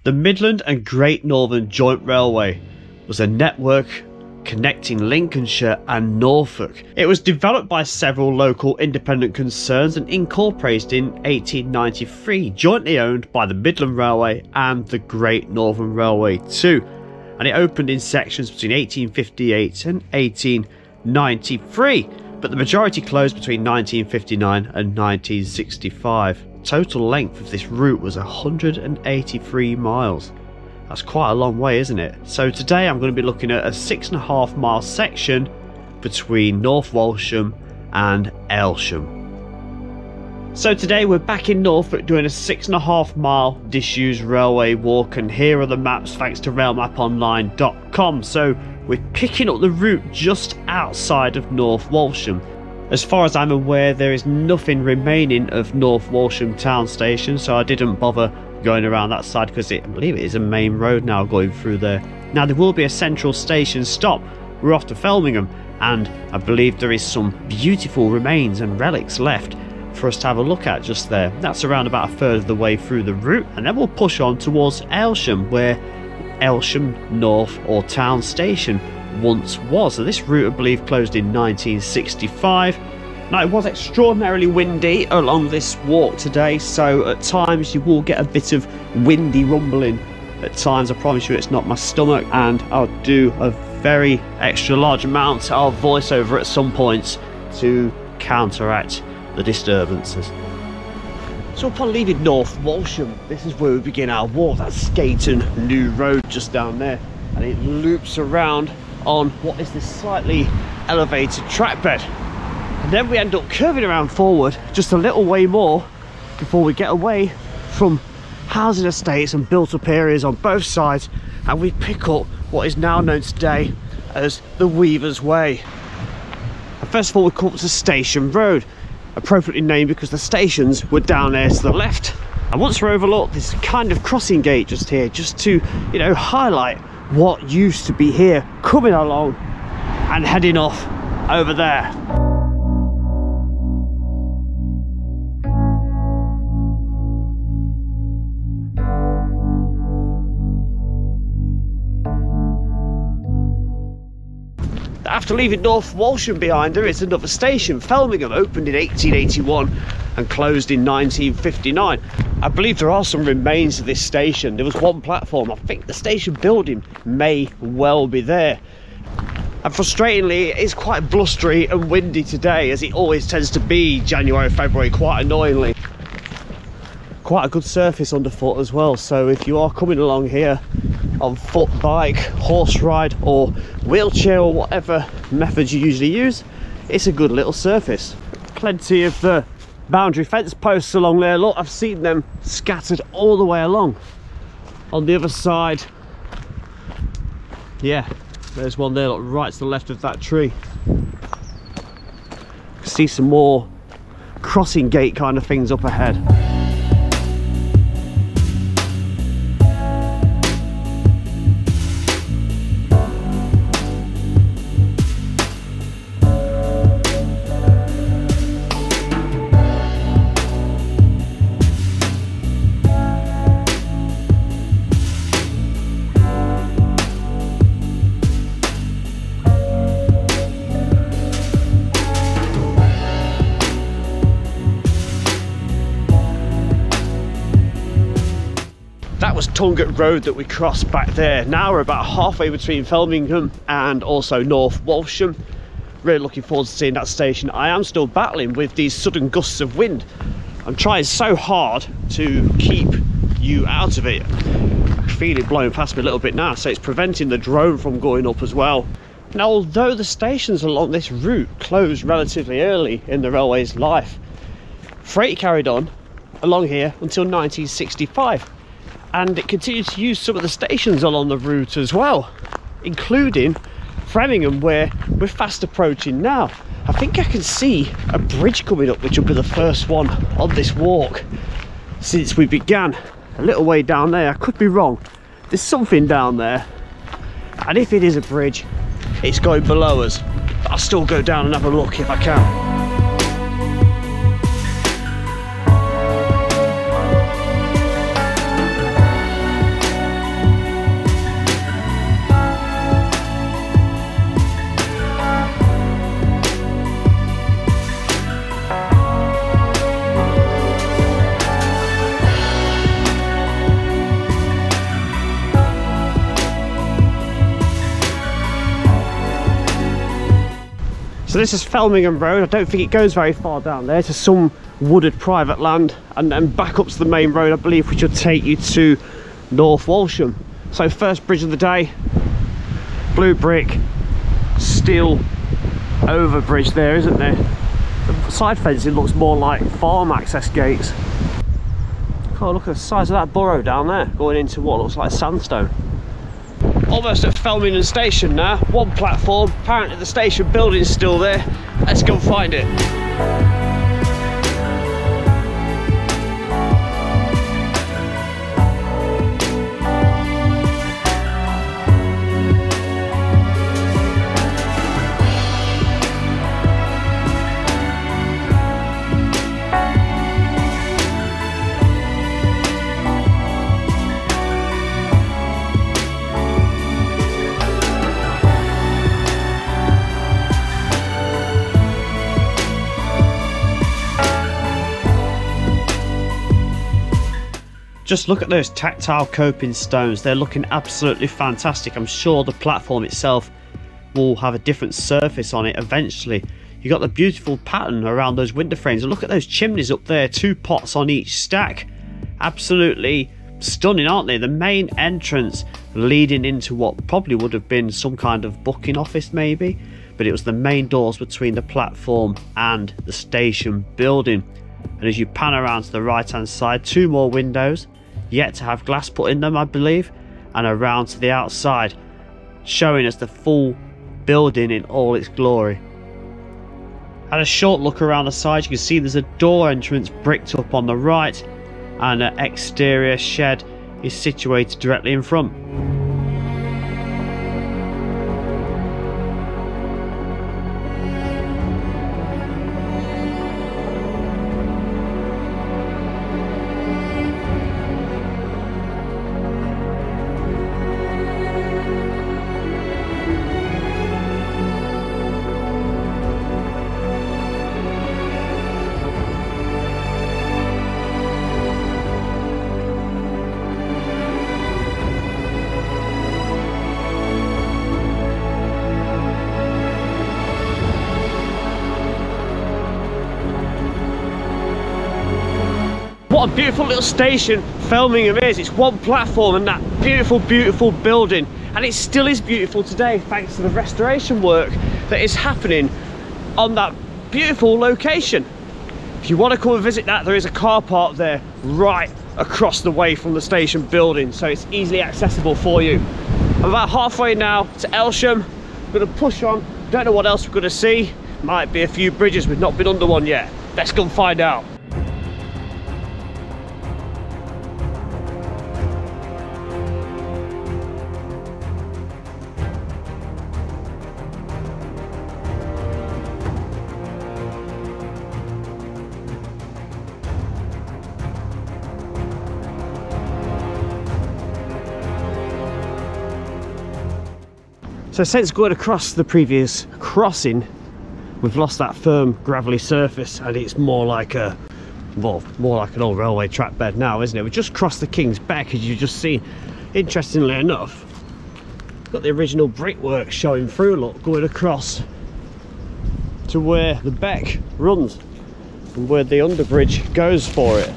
The Midland and Great Northern Joint Railway was a network connecting Lincolnshire and Norfolk. It was developed by several local independent concerns and incorporated in 1893, jointly owned by the Midland Railway and the Great Northern Railway too, and it opened in sections between 1858 and 1893, but the majority closed between 1959 and 1965. Total length of this route was 183 miles. That's quite a long way, isn't it? So today I'm going to be looking at a 6.5 mile section between North Walsham and Aylsham. So today we're back in Norfolk doing a 6.5 mile disused railway walk, and here are the maps thanks to railmaponline.com. So we're picking up the route just outside of North Walsham. As far as I'm aware, there is nothing remaining of North Walsham Town Station, so I didn't bother going around that side because I believe it is a main road now going through there. Now there will be a central station stop. We're off to Fremlington, and I believe there is some beautiful remains and relics left for us to have a look at just there. That's around about a third of the way through the route, and then we'll push on towards Aylsham, where Aylsham North or Town Station once was. So this route I believe closed in 1965. Now it was extraordinarily windy along this walk today, so at times you will get a bit of windy rumbling at times. I promise you it's not my stomach, and I'll do a very extra large amount of voiceover at some points to counteract the disturbances. So upon leaving North Walsham, this is where we begin our walk. That's Staion New Road just down there, and it loops around on what is this slightly elevated track bed. And then we end up curving around forward just a little way more before we get away from housing estates and built up areas on both sides, and we pick up what is now known today as the Weaver's Way. And first of all we come up to Station Road, appropriately named because the stations were down there to the left. And once we're overlooked, this kind of crossing gate just here, just to, you know, highlight what used to be here, coming along and heading off over there. After leaving North Walsham behind her, it's another station. Fremlington opened in 1881 and closed in 1959. I believe there are some remains of this station. There was one platform. I think the station building may well be there. And frustratingly, it is quite blustery and windy today, as it always tends to be January, February, quite annoyingly. Quite a good surface underfoot as well, so if you are coming along here on foot, bike, horse ride or wheelchair or whatever method you usually use, it's a good little surface. Plenty of the boundary fence posts along there. Look, I've seen them scattered all the way along. On the other side, yeah, there's one there, look, right to the left of that tree. See some more crossing gate kind of things up ahead. That was Tungat Road that we crossed back there. Now we're about halfway between Fremlington and also North Walsham. Really looking forward to seeing that station. I am still battling with these sudden gusts of wind. I'm trying so hard to keep you out of it. I feel it blowing past me a little bit now, so it's preventing the drone from going up as well. Now, although the stations along this route closed relatively early in the railway's life, freight carried on along here until 1965. And it continued to use some of the stations along the route as well, including Fremlington, where we're fast approaching now. I think I can see a bridge coming up, which will be the first one on this walk since we began. A little way down there, I could be wrong. There's something down there, and if it is a bridge, it's going below us. But I'll still go down and have a look if I can. So this is Fremlington Road. I don't think it goes very far down there to some wooded private land, and then back up to the main road, I believe, which will take you to North Walsham. So first bridge of the day, blue brick, steel overbridge there, isn't there? The side fencing looks more like farm access gates. Oh, look at the size of that burrow down there, going into what looks like sandstone. Almost at Fremlington Station now, one platform. Apparently the station building's still there. Let's go find it. Just look at those tactile coping stones. They're looking absolutely fantastic. I'm sure the platform itself will have a different surface on it eventually. You've got the beautiful pattern around those window frames. And look at those chimneys up there, 2 pots on each stack. Absolutely stunning, aren't they? The main entrance leading into what probably would have been some kind of booking office maybe. But it was the main doors between the platform and the station building. And as you pan around to the right hand side, 2 more windows, yet to have glass put in them, I believe, and around to the outside, showing us the full building in all its glory. Had a short look around the side, you can see there's a door entrance bricked up on the right, and an exterior shed is situated directly in front. What a beautiful little station Fremlington is. It's one platform and that beautiful, beautiful building. And it still is beautiful today thanks to the restoration work that is happening on that beautiful location. If you want to come and visit that, there is a car park there right across the way from the station building, so it's easily accessible for you. I'm about halfway now to Aylsham. I'm going to push on. Don't know what else we're going to see. Might be a few bridges. We've not been under one yet. Let's go and find out. So since going across the previous crossing, we've lost that firm gravelly surface and it's more like a, well, more like an old railway track bed now, isn't it? We've just crossed the King's Beck, as you've just seen. Interestingly enough, got the original brickwork showing through, look, going across to where the beck runs and where the underbridge goes for it.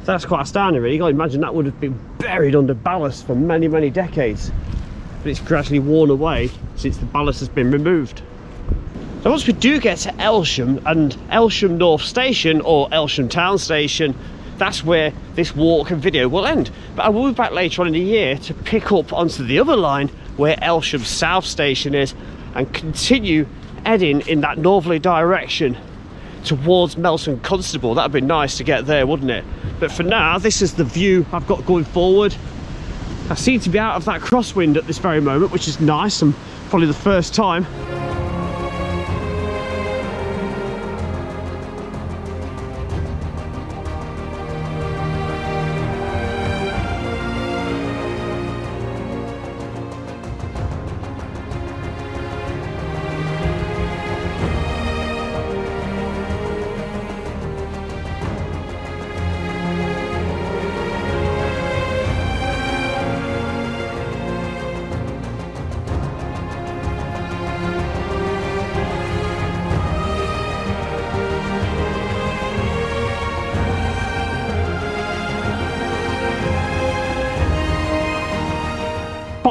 That's quite astounding, really. You can imagine that would have been buried under ballast for many, many decades. But it's gradually worn away since the ballast has been removed. So once we do get to Aylsham and Aylsham North Station, or Aylsham Town Station, that's where this walk and video will end. But I will be back later on in the year to pick up onto the other line where Aylsham South Station is and continue heading in that northerly direction towards Melton Constable. That'd be nice to get there, wouldn't it? But for now, this is the view I've got going forward. I seem to be out of that crosswind at this very moment, which is nice, and probably the first time.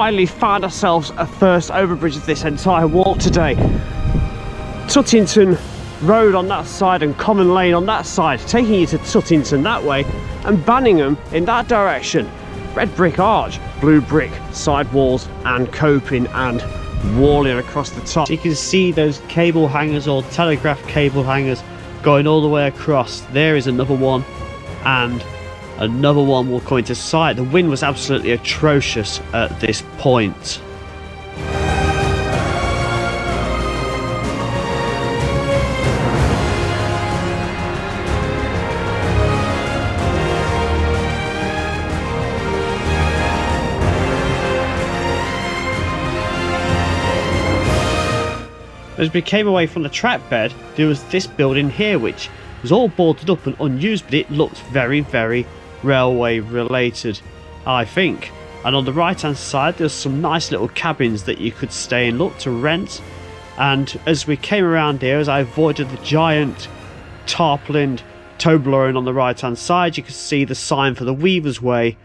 finally found ourselves a first overbridge of this entire walk today. Tuttington Road on that side and Common Lane on that side, taking you to Tuttington that way, and Banningham in that direction. Red brick arch, blue brick side walls, and coping and walling across the top. So you can see those cable hangers or telegraph cable hangers going all the way across. There is another one, and another one will come into sight. The wind was absolutely atrocious at this point. As we came away from the track bed, there was this building here which was all boarded up and unused, but it looked very, very railway related, I think. And on the right hand side there's some nice little cabins that you could stay in, look to rent. And as we came around here, as I avoided the giant tarpaulined Toblerone on the right hand side, you could see the sign for the Weaver's Way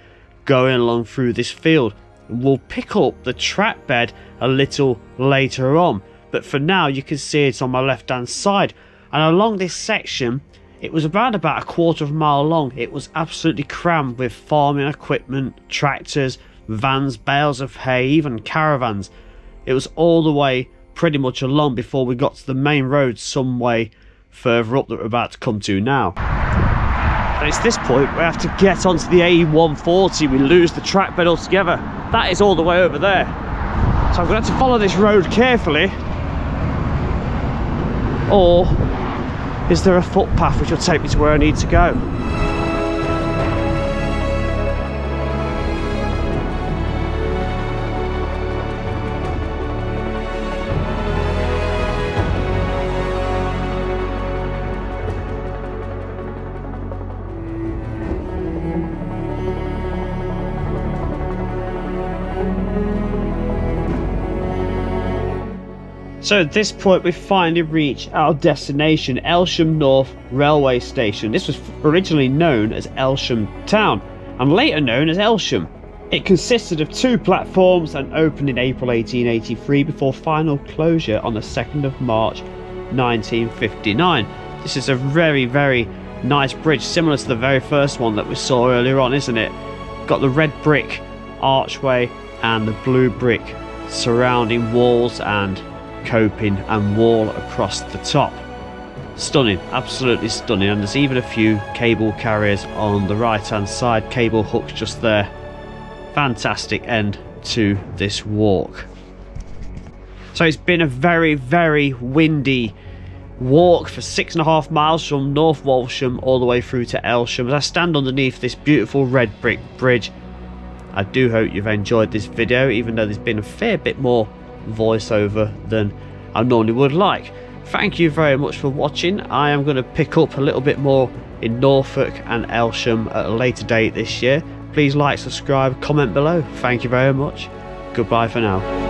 going along through this field. And we'll pick up the track bed a little later on, but for now you can see it on my left hand side. And along this section, it was around about a quarter of a mile long. It was absolutely crammed with farming equipment, tractors, vans, bales of hay, even caravans. It was all the way pretty much along before we got to the main road some way further up that we're about to come to now. And it's this point we have to get onto the A140. We lose the track bed altogether. That is all the way over there. So I'm going to have to follow this road carefully. Or is there a footpath which will take me to where I need to go? So at this point we finally reach our destination, Aylsham North railway station. This was originally known as Aylsham Town and later known as Aylsham. It consisted of 2 platforms and opened in April 1883 before final closure on the 2nd of March 1959. This is a very, very nice bridge, similar to the very first one that we saw earlier on, isn't it? Got the red brick archway and the blue brick surrounding walls and coping and wall across the top. Stunning, absolutely stunning. And there's even a few cable carriers on the right hand side, cable hooks just there. Fantastic end to this walk. So it's been a very, very windy walk for 6.5 miles from North Walsham all the way through to Aylsham. As I stand underneath this beautiful red brick bridge, I do hope you've enjoyed this video, even though there's been a fair bit more voiceover than I normally would like. Thank you very much for watching. I am going to pick up a little bit more in Norfolk and Aylsham at a later date this year. Please like, subscribe, comment below. Thank you very much. Goodbye for now.